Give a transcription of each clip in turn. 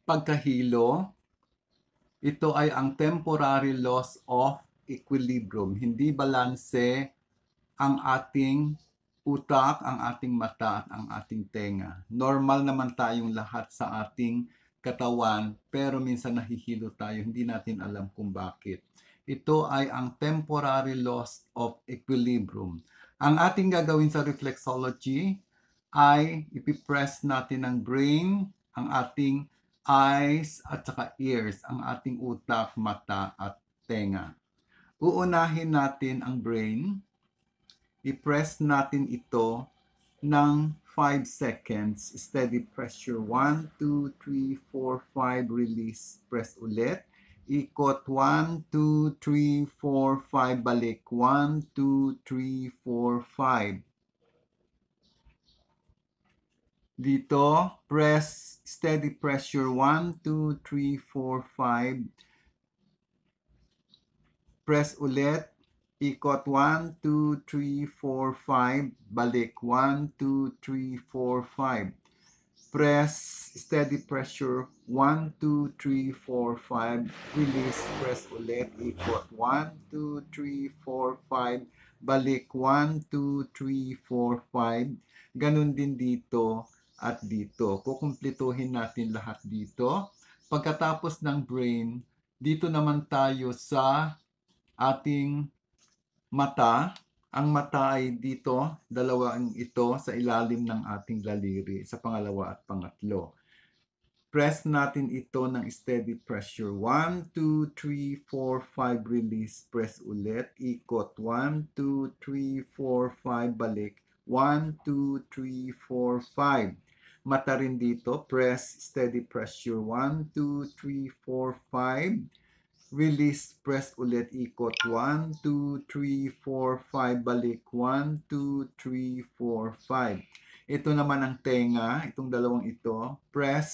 pagkahilo, ito ay ang temporary loss of equilibrium. Hindi balanse ang ating utak, ang ating mata at ang ating tenga. Normal naman tayong lahat sa ating katawan, pero minsan nahihilo tayo, hindi natin alam kung bakit. Ito ay ang temporary loss of equilibrium. Ang ating gagawin sa reflexology ay ipipress natin ng brain, ang ating eyes at saka ears, ang ating utak, mata at tenga. Uunahin natin ang brain. I-press natin ito ng 5 seconds. Steady pressure. 1, 2, 3, 4, 5. Release. Press ulit. Ikot. 1, 2, 3, 4, 5. Balik. 1, 2, 3, 4, 5. Dito, press steady pressure. 1, 2, 3, 4, 5. Press ulit. Ikot 1, 2, 3, 4, 5. Balik 1, 2, 3, 4, 5. Press steady pressure 1, 2, 3, 4, 5. Release. Press ulit. Ikot 1, 2, 3, 4, 5. Balik 1, 2, 3, 4, 5. Ganun din dito at dito. Kukumplituhin natin lahat dito. Pagkatapos ng brain, dito naman tayo sa ating mata. Ang mata ay dito, dalawang ito sa ilalim ng ating daliri, sa pangalawa at pangatlo. Press natin ito ng steady pressure. 1, 2, 3, 4, 5, release. Press ulit. Ikot. 1, 2, 3, 4, 5, balik. 1, 2, 3, 4, 5. Mata rin dito. Press steady pressure. 1, 2, 3, 4, 5. Release, press ulit, ikot. 1, 2, 3, 4, 5, balik. 1, 2, 3, 4, 5. Ito naman ang tenga, itong dalawang ito. Press,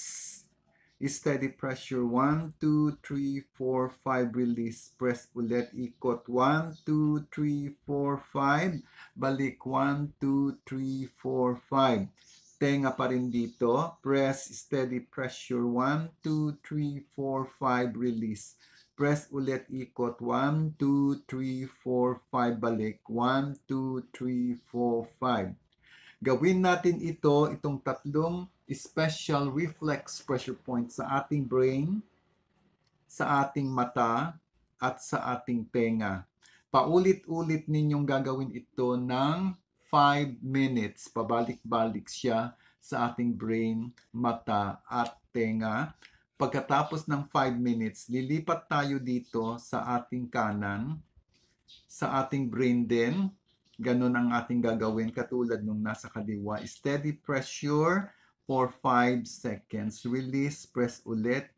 steady pressure. 1, 2, 3, 4, 5, release. Press ulit, ikot. 1, 2, 3, 4, 5. Balik. 1, 2, 3, 4, 5. Tenga pa rin dito. Press, steady pressure. 1, 2, 3, 4, 5, release. Press ulit, ikot. 1, 2, 3, 4, 5, balik. 1, 2, 3, 4, 5. Gawin natin ito, itong tatlong special reflex pressure points sa ating brain, sa ating mata, at sa ating tenga. Paulit-ulit ninyong gagawin ito ng 5 minutes. Pabalik-balik siya sa ating brain, mata, at tenga. Pagkatapos ng 5 minutes, lilipat tayo dito sa ating kanan, sa ating brain din. Ganun ang ating gagawin katulad nung nasa kaliwa. Steady pressure for 5 seconds. Release, press ulit.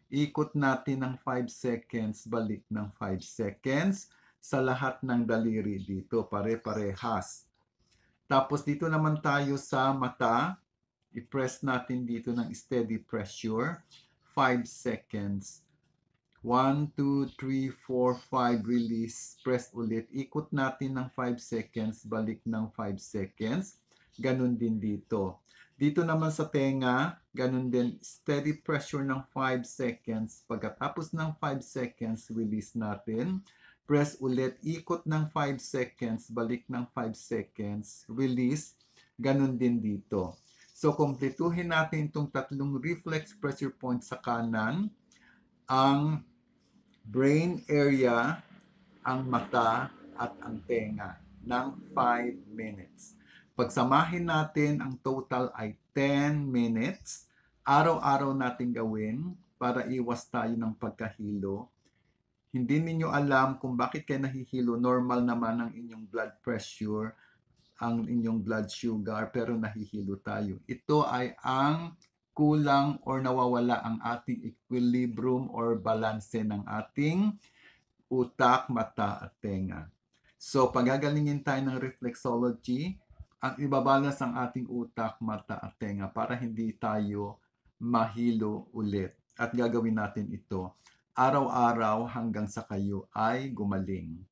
Ikot natin ng 5 seconds, balik ng 5 seconds sa lahat ng daliri dito, pare-parehas. Tapos dito naman tayo sa mata. I-press natin dito ng steady pressure. 5 seconds. 1, 2, 3, 4, 5, release. Press ulit. Ikot natin ng 5 seconds, balik ng 5 seconds. Ganun din dito. Dito naman sa tenga, ganun din. Steady pressure ng 5 seconds. Pagkatapos ng 5 seconds, release natin. Press ulit. Ikot ng 5 seconds, balik ng 5 seconds. Release. Ganun din dito. So, kumpletuhin natin itong tatlong reflex pressure points sa kanan, ang brain area, ang mata, at ang tenga ng 5 minutes. Pagsamahin natin, ang total ay 10 minutes. Araw-araw natin gawin para iwas tayo ng pagkahilo. Hindi ninyo alam kung bakit kayo nahihilo. Normal naman ang inyong blood pressure, ang inyong blood sugar, pero nahihilo tayo. Ito ay ang kulang or nawawala ang ating equilibrium or balanse ng ating utak, mata at tenga. So, pagagalingin tayo ng reflexology, ang ibabalas ang ating utak, mata at tenga para hindi tayo mahilo ulit. At gagawin natin ito araw-araw hanggang sa kayo ay gumaling.